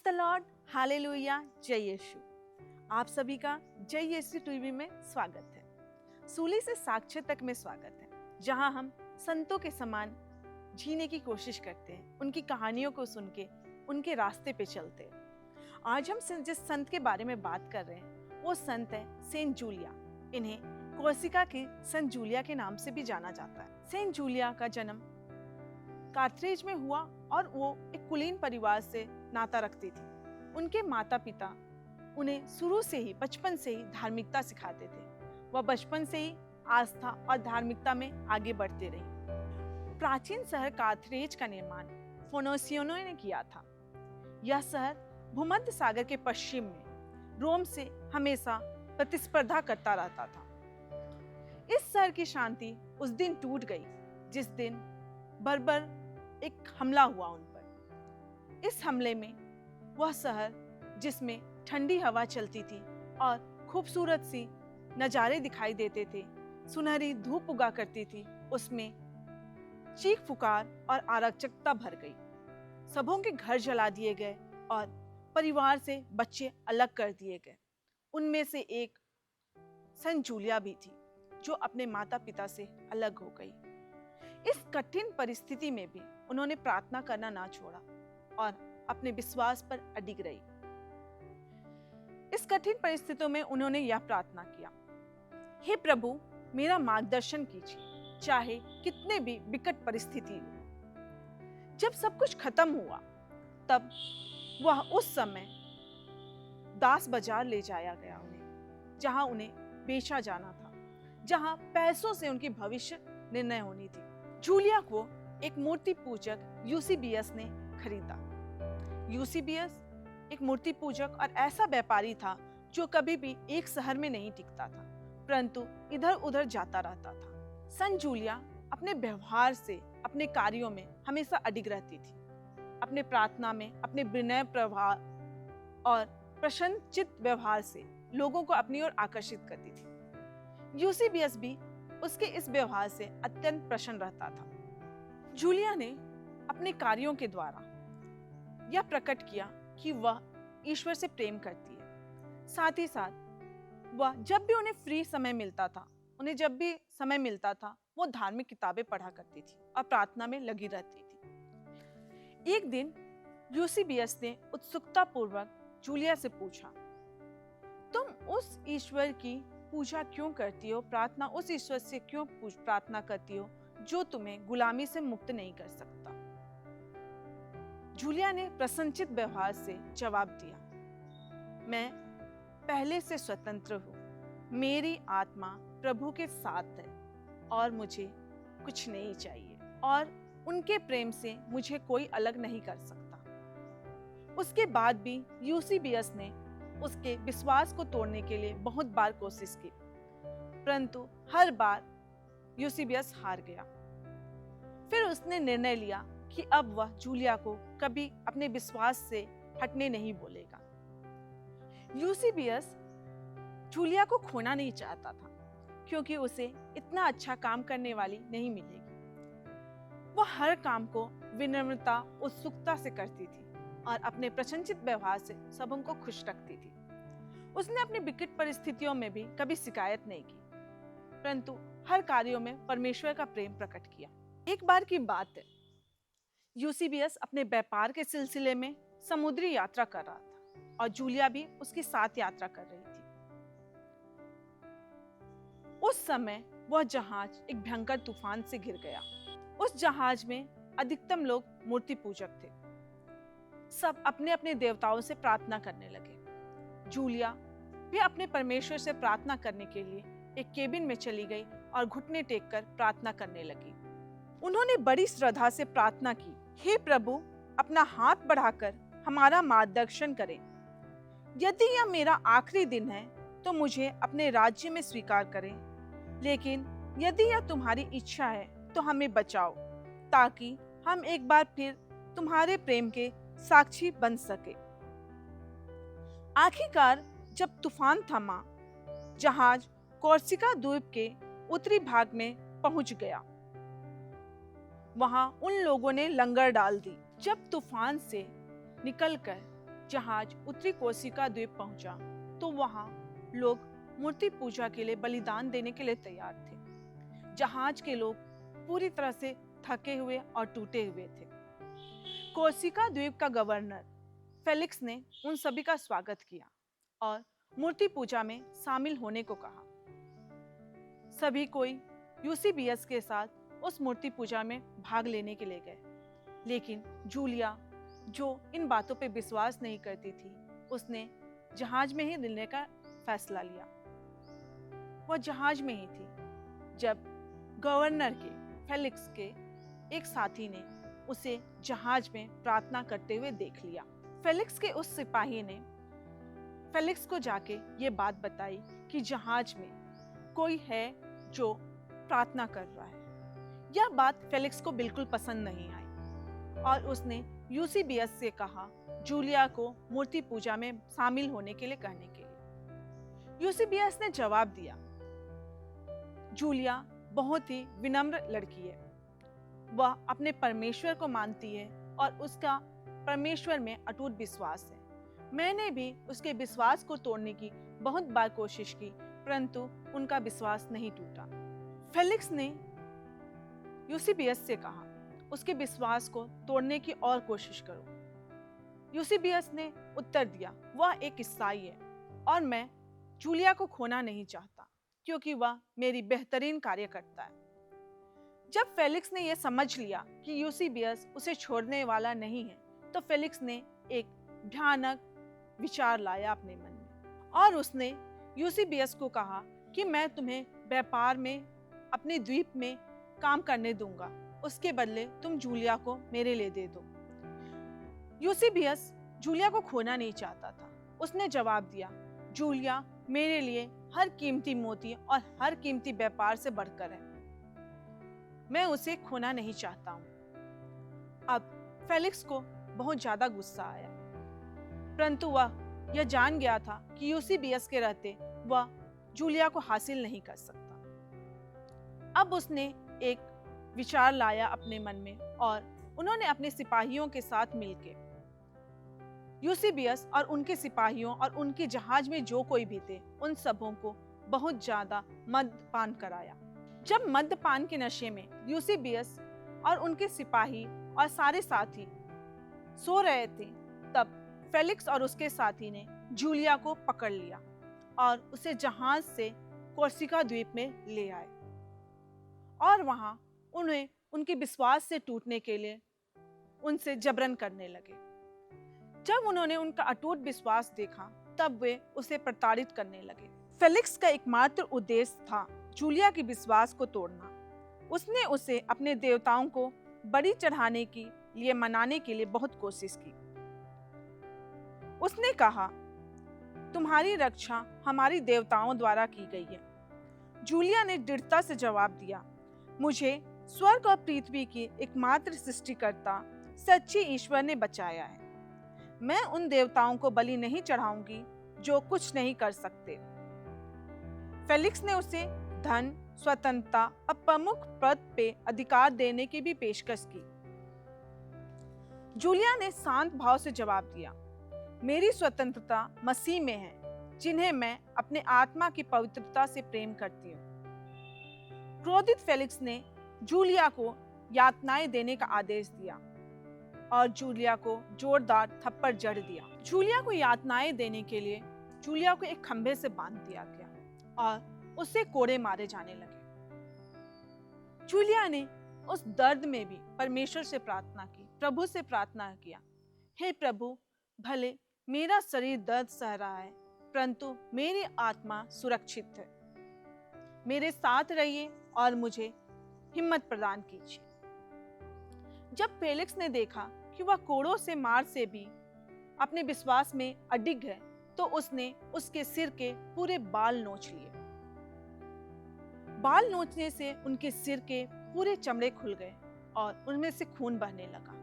Praise the Lord, hallelujah, जय यीशु। आप सभी का जय यीशु टीवी में स्वागत है। सूली से साक्षी तक में स्वागत है, जहां हम संतों के समान जीने की कोशिश करते हैं, उनकी कहानियों को सुन के उनके रास्ते पे चलते हैं। आज हम जिस संत के बारे में बात कर रहे हैं वो संत है सेंट जूलिया। इन्हें कोर्सिका के संत जूलिया के नाम से भी जाना जाता है। सेंट जूलिया का जन्म कार्थरेज में हुआ और वो एक कुलीन परिवार से नाता रखती थी। उनके माता पिता उन्हें शुरू से ही, बचपन से ही धार्मिकता सिखाते थे। वह बचपन से ही आस्था और धार्मिकता में आगे बढ़ते रही। प्राचीन शहर कार्थरेज का निर्माण फोनोसियोनों ने किया था। यह शहर भूमध्य सागर के पश्चिम में रोम से हमेशा प्रतिस्पर्धा करता रहता था। इस शहर की शांति उस दिन टूट गई जिस दिन बर्बर एक हमला हुआ उन पर। इस हमले में वह शहर जिसमें ठंडी हवा चलती थी और खूबसूरत सी नज़ारे दिखाई देते थे, सुनहरी धूप उगा करती थी, उसमें चीख पुकार और अराजकता भर गई। सबों के घर जला दिए गए और परिवार से बच्चे अलग कर दिए गए। उनमें से एक सेंट जूलिया भी थी जो अपने माता पिता से अलग हो गई। इस कठिन परिस्थिति में भी उन्होंने प्रार्थना करना ना छोड़ा और अपने विश्वास पर अडिग रही। इस कठिन परिस्थितियों में उन्होंने यह प्रार्थना किया, हे प्रभु, मेरा मार्गदर्शन कीजिए, चाहे कितने भी विकट परिस्थिति हो। जब सब कुछ खत्म हुआ तब वह उस समय दास बाजार ले जाया गया उन्हें, जहां उन्हें बेचा जाना था, जहां पैसों से उनकी भविष्य निर्णय होनी थी। जूलिया को एक मूर्ति पूजक यूसीबियस ने खरीदा। यूसीबियस एक मूर्ति पूजक और ऐसा व्यापारी था जो कभी भी एक शहर में नहीं टिकता था, परंतु इधर उधर जाता रहता था। संत जूलिया अपने व्यवहार से, अपने कार्यों में हमेशा अडिग रहती थी। अपने प्रार्थना में, अपने विनय प्रभाव और प्रसन्नचित्त व्यवहार से लोगों को अपनी ओर आकर्षित करती थी। यूसीबियस भी उसके इस व्यवहार से अत्यंत प्रसन्न रहता था। जूलिया ने अपने कार्यों के द्वारा यह प्रकट किया कि वह ईश्वर से प्रेम करती है। साथ ही साथ वह जब भी उन्हें फ्री समय मिलता था, वो धार्मिक किताबें पढ़ा करती थी और प्रार्थना में लगी रहती थी। एक दिन यूसीबियस ने उत्सुकता पूर्वक जूलिया से पूछा, तुम उस ईश्वर की पूजा क्यों करती हो, प्रार्थना उस ईश्वर से क्यों प्रार्थना करती हो जो तुम्हें गुलामी से मुक्त नहीं कर सकता? जूलिया ने प्रसन्नचित्त व्यवहार से जवाब दिया, मैं पहले से स्वतंत्र हूँ, मेरी आत्मा प्रभु के साथ है और मुझे कुछ नहीं चाहिए और उनके प्रेम से मुझे कोई अलग नहीं कर सकता। उसके बाद भी यूसीबियस ने उसके विश्वास को तोड़ने के लिए बहुत बार कोशिश की, परंतु हर बार यूसीबियस हार गया। फिर उसने निर्णय लिया कि अब वह जूलिया को कभी अपने विश्वास से हटने नहीं बोलेगा। यूसीबियस जूलिया को खोना नहीं चाहता था, क्योंकि उसे इतना अच्छा काम करने वाली नहीं मिलेगी। वह हर काम को विनम्रता, उत्सुकता से करती थी और अपने प्रसन्नचित्त व्यवहार से सबों को खुश रखती थी। उसने अपनी विकट परिस्थितियों में भी कभी शिकायत नहीं की, परंतु हर कार्यों में परमेश्वर का प्रेम प्रकट किया। एक बार की बात है, यूसीबियस अपने व्यापार के सिलसिले में समुद्री यात्रा कर रहा था और जूलिया भी उसके साथ यात्रा कर रही थी। उस समय वह जहाज एक भयंकर तूफान से घिर गया। उस जहाज में अधिकतम लोग मूर्ति पूजक थे। सब अपने अपने देवताओं से प्रार्थना करने लगे। जूलिया भी अपने परमेश्वर से प्रार्थना करने के लिए एक केबिन में चली गई और घुटने टेककर प्रार्थना करने लगी। उन्होंने बड़ी श्रद्धा से प्रार्थना की, हे प्रभु, अपना हाथ बढ़ाकर हमारा मार्गदर्शन करें। यदि यह मेरा आखिरी दिन है तो मुझे अपने राज्य में स्वीकार करें, लेकिन यदि यह तुम्हारी इच्छा है तो हमें बचाओ, ताकि हम एक बार फिर तुम्हारे प्रेम के साक्षी बन सके। आखिरकार जब तूफान थमा, जहाज कोर्सिका द्वीप के उत्तरी भाग में पहुंच गया। वहां उन लोगों ने लंगर डाल दी। जब तूफान से निकलकर जहाज उत्तरी कोर्सिका द्वीप पहुंचा तो वहां लोग मूर्ति पूजा के लिए बलिदान देने के लिए तैयार थे। जहाज के लोग पूरी तरह से थके हुए और टूटे हुए थे। कोर्सिका द्वीप का गवर्नर फेलिक्स ने उन सभी का स्वागत किया और मूर्ति पूजा में शामिल होने को कहा। सभी कोई यूसीबीएस के साथ उस मूर्ति पूजा में भाग लेने के लिए गए, लेकिन जूलिया, जो इन बातों पे विश्वास नहीं करती थी, उसने जहाज में ही रहने का फैसला लिया। वह जहाज में ही थी जब गवर्नर के फेलिक्स के एक साथी ने उसे जहाज में प्रार्थना करते हुए देख लिया। फेलिक्स के उस सिपाही ने फेलिक्स को जाके ये बात बताई कि जहाज में कोई है जो प्रार्थना कर रहा है। यह बात फेलिक्स को बिल्कुल पसंद नहीं आई और उसने यूसीबीएस से कहा जूलिया को मूर्ति पूजा में शामिल होने के लिए कहने के लिए। यूसीबीएस ने जवाब दिया, जूलिया बहुत ही विनम्र लड़की है, वह अपने परमेश्वर को मानती है और उसका परमेश्वर में अटूट विश्वास है। मैंने भी उसके विश्वास को तोड़ने की बहुत बार कोशिश की, परंतु उनका विश्वास नहीं टूटा। फेलिक्स ने यूसीबीएस से कहा, उसके विश्वास को तोड़ने की और कोशिश करो। यूसीबीएस ने उत्तर दिया, वह एक ईसाई है और मैं जूलिया को खोना नहीं चाहता क्योंकि वह मेरी बेहतरीन कार्यकर्ता है। जब फेलिक्स ने यह समझ लिया कि यूसीबीएस उसे छोड़ने वाला नहीं है, तो फेलिक्स ने एक भयानक विचार लाया अपने मन में और उसने यूसीबीएस को कहा कि मैं तुम्हें व्यापार में अपने द्वीप में काम करने दूंगा, उसके बदले तुम जूलिया को मेरे लिए दे दो। यूसीबीएस जूलिया को खोना नहीं चाहता था। उसने जवाब दिया, जूलिया मेरे लिए हर कीमती मोती और हर कीमती व्यापार से बढ़कर है, मैं उसे खोना नहीं चाहता हूँ। अब फेलिक्स को बहुत ज्यादा गुस्सा आया, परंतु वह यह जान गया था कि यूसीबीएस के रहते वह जूलिया को हासिल नहीं कर सकता। अब उसने एक विचार लाया अपने मन में और उन्होंने अपने सिपाहियों के साथ मिलकर यूसीबीएस और उनके सिपाहियों और उनके जहाज में जो कोई भी थे उन सबों को बहुत ज्यादा मद्यपान कराया। जब मद्यपान के नशे में यूसीबीएस और उनके सिपाही और सारे साथी सो रहे थे, तब फेलिक्स और उसके साथी ने जूलिया को पकड़ लिया और उसे जहाज से कोर्सिका द्वीप में ले आए और वहां उन्हें उनके विश्वास से टूटने के लिए उनसे जबरन करने लगे। जब उन्होंने उनका अटूट विश्वास देखा, तब वे उसे प्रताड़ित करने लगे। फेलिक्स का एकमात्र उद्देश्य था जूलिया के विश्वास को तोड़ना। उसने उसे अपने देवताओं को बलि चढ़ाने के लिए मनाने के लिए बहुत कोशिश की। उसने कहा, तुम्हारी रक्षा हमारी देवताओं द्वारा की गई है। जूलिया ने दृढ़ता से जवाब दिया, मुझे स्वर्ग और पृथ्वी के एकमात्र सृष्टिकर्ता सच्चे ईश्वर ने बचाया है। मैं उन देवताओं को बलि नहीं चढ़ाऊंगी जो कुछ नहीं कर सकते। फेलिक्स ने उसे धन, स्वतंत्रता और प्रमुख पद पे अधिकार देने की भी पेशकश की। जूलिया ने शांत भाव से जवाब दिया, मेरी स्वतंत्रता मसीह में है, जिन्हें मैं अपने आत्मा की पवित्रता से प्रेम करती हूँ। क्रोधित फेलिक्स ने जूलिया को यातनाएं देने का आदेश दिया और जूलिया को जोरदार थप्पड़ जड़ दिया। जूलिया को यातनाएं देने के लिए जूलिया को एक खंभे से बांध दिया गया और उसे कोड़े मारे जाने लगे। जूलिया ने उस दर्द में भी परमेश्वर से प्रार्थना की, प्रभु से प्रार्थना किया, हे प्रभु, भले मेरा शरीर दर्द सह रहा है, परंतु मेरी आत्मा सुरक्षित है। मेरे साथ रहिए और मुझे हिम्मत प्रदान कीजिए। जब फेलिक्स ने देखा कि वह कोड़ों से मार से भी अपने विश्वास में अडिग है, तो उसने उसके सिर के पूरे बाल नोच लिए। बाल नोचने से उनके सिर के पूरे चमड़े खुल गए और उनमें से खून बहने लगा।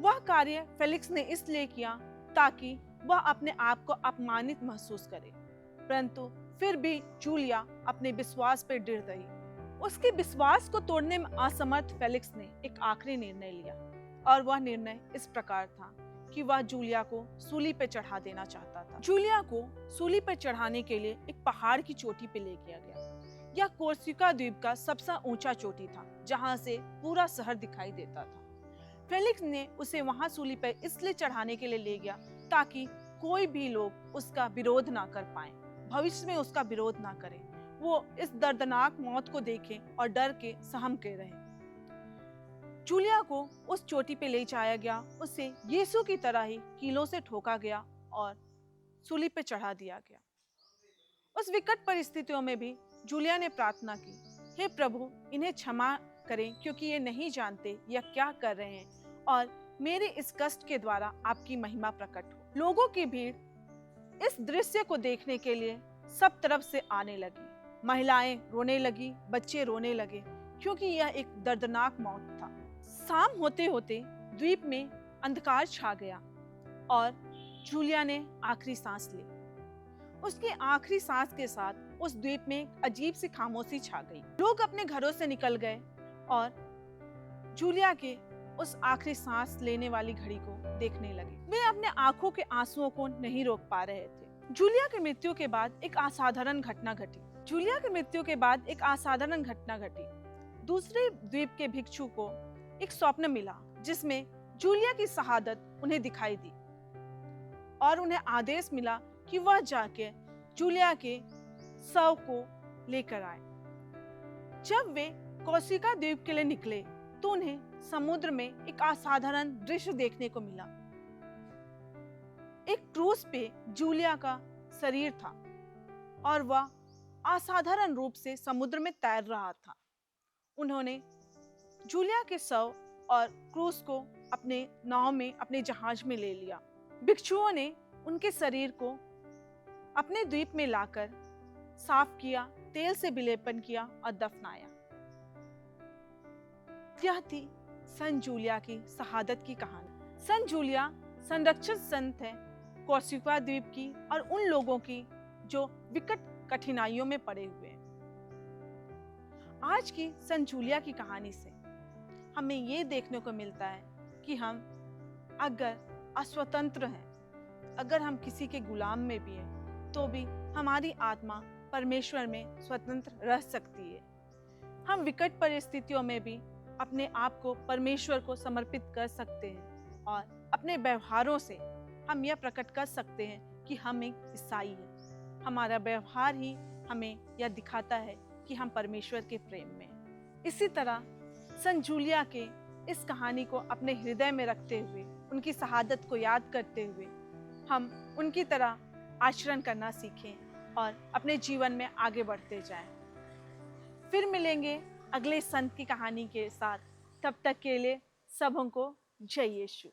वह कार्य फेलिक्स ने इसलिए किया ताकि वह अपने आप को अपमानित महसूस करे, परंतु फिर भी जूलिया अपने विश्वास पर दृढ़ रही। उसके विश्वास को तोड़ने में असमर्थ फेलिक्स ने एक आखिरी निर्णय लिया और वह निर्णय इस प्रकार था कि वह जूलिया को सूली पे चढ़ा देना चाहता था। जूलिया को सूली पे चढ़ाने के लिए एक पहाड़ की चोटी पे ले गया गया। यह कोर्सिका द्वीप का सबसे ऊंचा चोटी था, जहां से पूरा शहर दिखाई देता था। फेलिक्स ने उसे वहां सूली पे इसलिए चढ़ाने के लिए ले गया ताकि कोई भी लोग उसका विरोध ना कर पाए, भविष्य में उसका विरोध ना करें, वो इस दर्दनाक मौत को देखें और डर के सहम के रहे। जूलिया को उस चोटी पे ले जाया गया, उसे यीशु की तरह ही कीलों से ठोका गया और सूली पे चढ़ा दिया गया। उस विकट परिस्थितियों में भी जूलिया ने प्रार्थना की, हे प्रभु, इन्हें क्षमा करें क्योंकि ये नहीं जानते यह क्या कर रहे हैं, और मेरे इस कष्ट के द्वारा आपकी महिमा प्रकट हो। लोगों की भीड़ इस दृश्य को देखने के लिए सब तरफ से आने लगी। महिलाएं रोने लगी, बच्चे रोने लगे, क्योंकि यह एक दर्दनाक मौत था। शाम होते होते द्वीप में अंधकार छा गया और जूलिया ने आखिरी सांस ली। उसकी आखिरी सांस के साथ उस द्वीप में एक अजीब सी खामोशी छा गई। लोग अपने घरों से निकल गए और जूलिया के उस आखिरी सांस लेने वाली घड़ी को देखने लगे। वे अपने आंखों के आंसुओं को नहीं रोक पा रहे थे। जूलिया की मृत्यु के बाद एक असाधारण घटना घटी। दूसरे द्वीप के भिक्षु को एक स्वप्न मिला जिसमें जूलिया की शहादत उन्हें दिखाई दी और उन्हें आदेश मिला कि वह जाके जूलिया के शव को लेकर आए। जब वे कोर्सिका द्वीप के लिए निकले तो उन्हें समुद्र में एक असाधारण दृश्य देखने को मिला। एक क्रूज पे जूलिया का शरीर था और वह असाधारण रूप से समुद्र में तैर रहा था। उन्होंने जूलिया के शव और क्रूज को अपने नाव में, अपने जहाज में ले लिया। भिक्षुओं ने उनके शरीर को अपने द्वीप में लाकर साफ किया, तेल से विलेपन किया और दफनाया। यह थी संत जूलिया की शहादत की कहानी। संत जूलिया संरक्षित संत है कोर्सिका द्वीप की और उन लोगों की जो विकट कठिनाइयों में पड़े हुए हैं। आज की संत जूलिया की कहानी से हमें ये देखने को मिलता है कि हम अगर अस्वतंत्र हैं, अगर हम किसी के गुलाम में भी हैं, तो भी हमारी आत्मा परमेश्वर में स्वतंत्र रह सकती है। हम विकट परिस्थितियों में भी अपने आप को परमेश्वर को समर्पित कर सकते हैं और अपने व्यवहारों से हम यह प्रकट कर सकते हैं कि हम एक ईसाई हैं। हमारा व्यवहार ही हमें यह दिखाता है कि हम परमेश्वर के प्रेम में हैं। इसी तरह संत जूलिया के इस कहानी को अपने हृदय में रखते हुए, उनकी शहादत को याद करते हुए हम उनकी तरह आचरण करना सीखें और अपने जीवन में आगे बढ़ते जाएं। फिर मिलेंगे अगले संत की कहानी के साथ। तब तक के लिए सबों को जय यीशु।